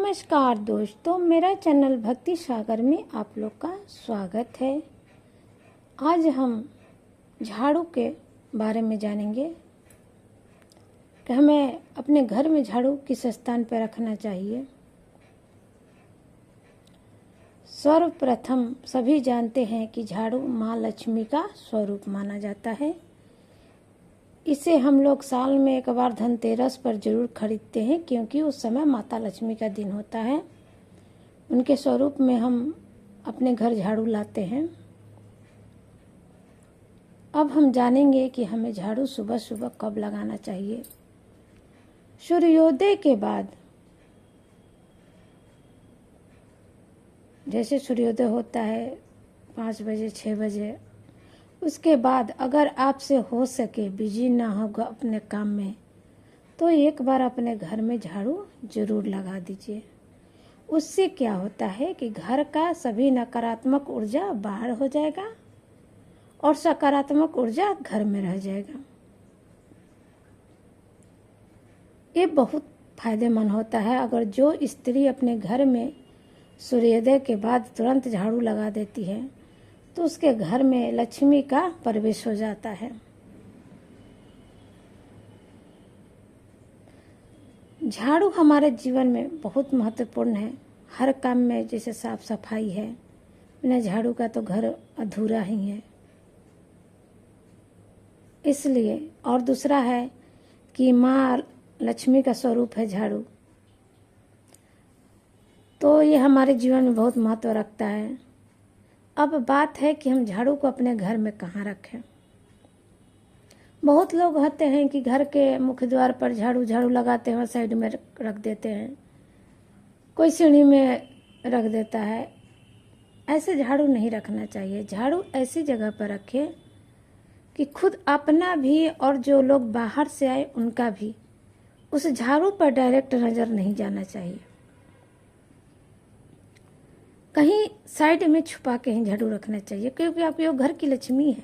नमस्कार दोस्तों, मेरा चैनल भक्ति सागर में आप लोग का स्वागत है। आज हम झाड़ू के बारे में जानेंगे कि हमें अपने घर में झाड़ू किस स्थान पर रखना चाहिए। सर्वप्रथम सभी जानते हैं कि झाड़ू माँ लक्ष्मी का स्वरूप माना जाता है। इसे हम लोग साल में एक बार धनतेरस पर जरूर खरीदते हैं, क्योंकि उस समय माता लक्ष्मी का दिन होता है। उनके स्वरूप में हम अपने घर झाड़ू लाते हैं। अब हम जानेंगे कि हमें झाड़ू सुबह सुबह कब लगाना चाहिए। सूर्योदय के बाद, जैसे सूर्योदय होता है 5 बजे 6 बजे, उसके बाद अगर आपसे हो सके, बिजी ना होगा अपने काम में, तो एक बार अपने घर में झाड़ू जरूर लगा दीजिए। उससे क्या होता है कि घर का सभी नकारात्मक ऊर्जा बाहर हो जाएगा और सकारात्मक ऊर्जा घर में रह जाएगा। ये बहुत फायदेमंद होता है। अगर जो स्त्री अपने घर में सूर्योदय के बाद तुरंत झाड़ू लगा देती है, तो उसके घर में लक्ष्मी का प्रवेश हो जाता है। झाड़ू हमारे जीवन में बहुत महत्वपूर्ण है। हर काम में, जैसे साफ सफाई है, बिना झाड़ू का तो घर अधूरा ही है। इसलिए, और दूसरा है कि माँ लक्ष्मी का स्वरूप है झाड़ू, तो ये हमारे जीवन में बहुत महत्व रखता है। अब बात है कि हम झाड़ू को अपने घर में कहाँ रखें। बहुत लोग होते हैं कि घर के मुख्य द्वार पर झाड़ू लगाते हैं और साइड में रख देते हैं, कोई सीढ़ी में रख देता है। ऐसे झाड़ू नहीं रखना चाहिए। झाड़ू ऐसी जगह पर रखें कि खुद अपना भी और जो लोग बाहर से आए उनका भी उस झाड़ू पर डायरेक्ट नज़र नहीं जाना चाहिए। कहीं साइड में छुपा के ही झाड़ू रखना चाहिए, क्योंकि आपके जो घर की लक्ष्मी है,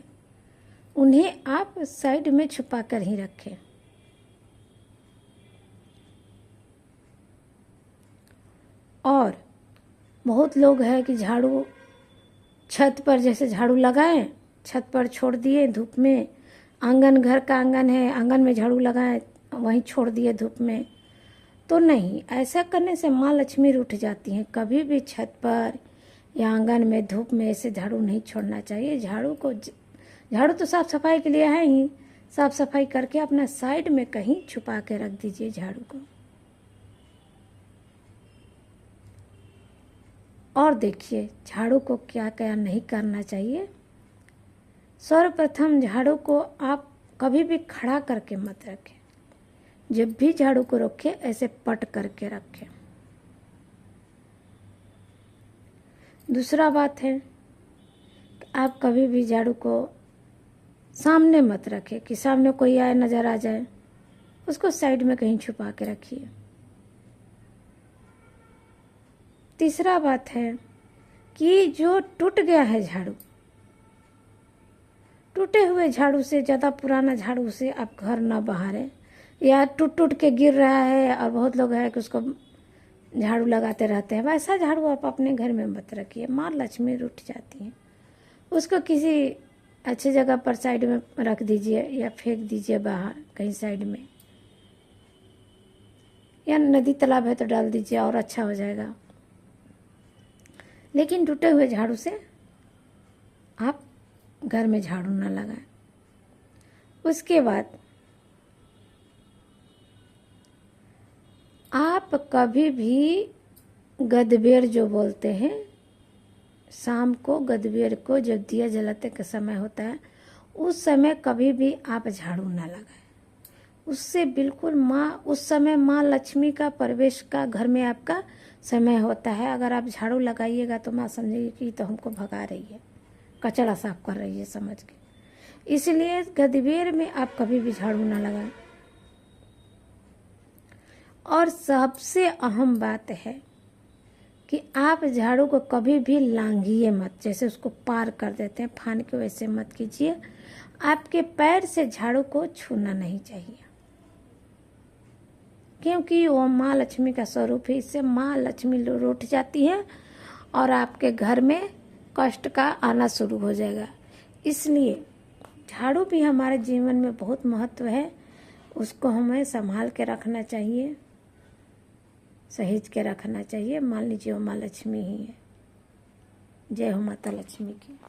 उन्हें आप साइड में छुपा कर ही रखें। और बहुत लोग हैं कि झाड़ू छत पर, जैसे झाड़ू लगाएं, छत पर छोड़ दिए धूप में, आंगन, घर का आंगन है, आंगन में झाड़ू लगाएं, वहीं छोड़ दिए धूप में, तो नहीं। ऐसा करने से माँ लक्ष्मी रूठ जाती हैं। कभी भी छत पर या आंगन में धूप में ऐसे झाड़ू नहीं छोड़ना चाहिए। झाड़ू तो साफ सफाई के लिए है ही। साफ सफाई करके अपना साइड में कहीं छुपा के रख दीजिए झाड़ू को। और देखिए झाड़ू को क्या क्या नहीं करना चाहिए। सर्वप्रथम, झाड़ू को आप कभी भी खड़ा करके मत रखें। जब भी झाड़ू को रखें, ऐसे पट करके रखें। दूसरा बात है कि आप कभी भी झाड़ू को सामने मत रखें कि सामने कोई आए, नजर आ जाए। उसको साइड में कहीं छुपा के रखिए। तीसरा बात है कि जो टूट गया है झाड़ू, टूटे हुए झाड़ू से, ज़्यादा पुराना झाड़ू से आप घर ना बहारें, या टूट टूट के गिर रहा है और बहुत लोग हैं कि उसको झाड़ू लगाते रहते हैं, वैसा झाड़ू आप अपने घर में मत रखिए। माँ लक्ष्मी रूठ जाती हैं। उसको किसी अच्छी जगह पर साइड में रख दीजिए या फेंक दीजिए बाहर कहीं साइड में, या नदी तालाब है तो डाल दीजिए और अच्छा हो जाएगा। लेकिन टूटे हुए झाड़ू से आप घर में झाड़ू ना लगाएं। उसके बाद आप कभी भी गदबेर जो बोलते हैं, शाम को गदबेर को जब दिया जलाते का समय होता है, उस समय कभी भी आप झाड़ू ना लगाएं। उससे बिल्कुल उस समय माँ लक्ष्मी का प्रवेश का घर में आपका समय होता है। अगर आप झाड़ू लगाइएगा तो माँ समझेगी कि तो हमको भगा रही है, कचरा साफ कर रही है समझ के। इसलिए गदबेर में आप कभी भी झाड़ू ना लगाएं। और सबसे अहम बात है कि आप झाड़ू को कभी भी लांघिए मत। जैसे उसको पार कर देते हैं फान के, वैसे मत कीजिए। आपके पैर से झाड़ू को छूना नहीं चाहिए, क्योंकि वो माँ लक्ष्मी का स्वरूप है। इससे माँ लक्ष्मी रूठ जाती है और आपके घर में कष्ट का आना शुरू हो जाएगा। इसलिए झाड़ू भी हमारे जीवन में बहुत महत्व है, उसको हमें संभाल के रखना चाहिए, सहेज के रखना चाहिए। मान लीजिए वो माँ लक्ष्मी ही है। जय हो माता लक्ष्मी की।